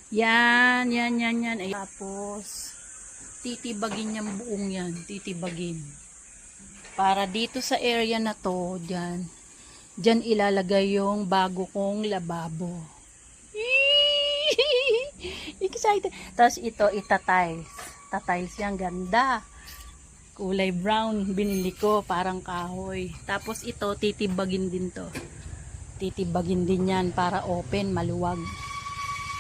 Yan. Ay, tapos, titibagin yung buong yan. Titibagin. Para dito sa area na to, dyan ilalagay yung bago kong lababo. Excited. Tapos ito, itatiles. Tatiles yan, ganda. Kulay brown, binili ko, parang kahoy. Tapos ito, titibagin din to. Titibagin din yan para open, maluwag.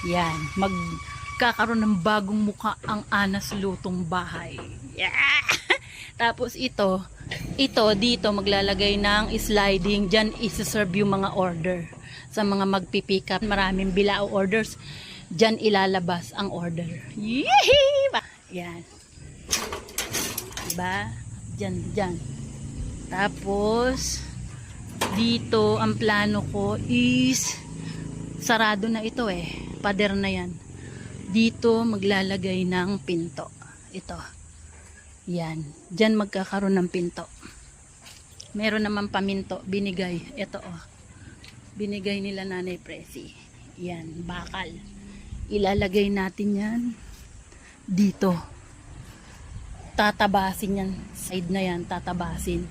Yan, magkakaroon ng bagong muka ang Anas Lutong Bahay. Yeah! Tapos ito dito maglalagay ng sliding. Diyan isa-serve yung mga order. Sa mga magpipick up, maraming bilao orders. Diyan ilalabas ang order. Yee! Yan. Diba? Diyan. Tapos dito ang plano ko is sarado na ito pader na yan. Dito maglalagay ng pinto. Ito. Yan. Diyan magkakaroon ng pinto. Meron naman paminto. Binigay. Ito binigay nila Nanay Presi. Yan. Bakal. Ilalagay natin yan dito. Tatabasin yan. Side na yan. Tatabasin.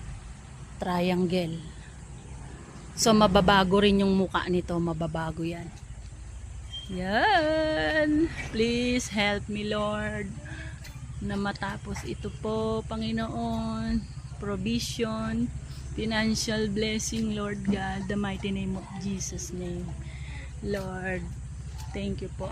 Triangle. So mababago rin yung muka nito. Mababago yan. Yan. Please help me, Lord, na matapos ito po, Panginoon. Provision, financial blessing, Lord God, the mighty name of Jesus' name. Lord, thank you po.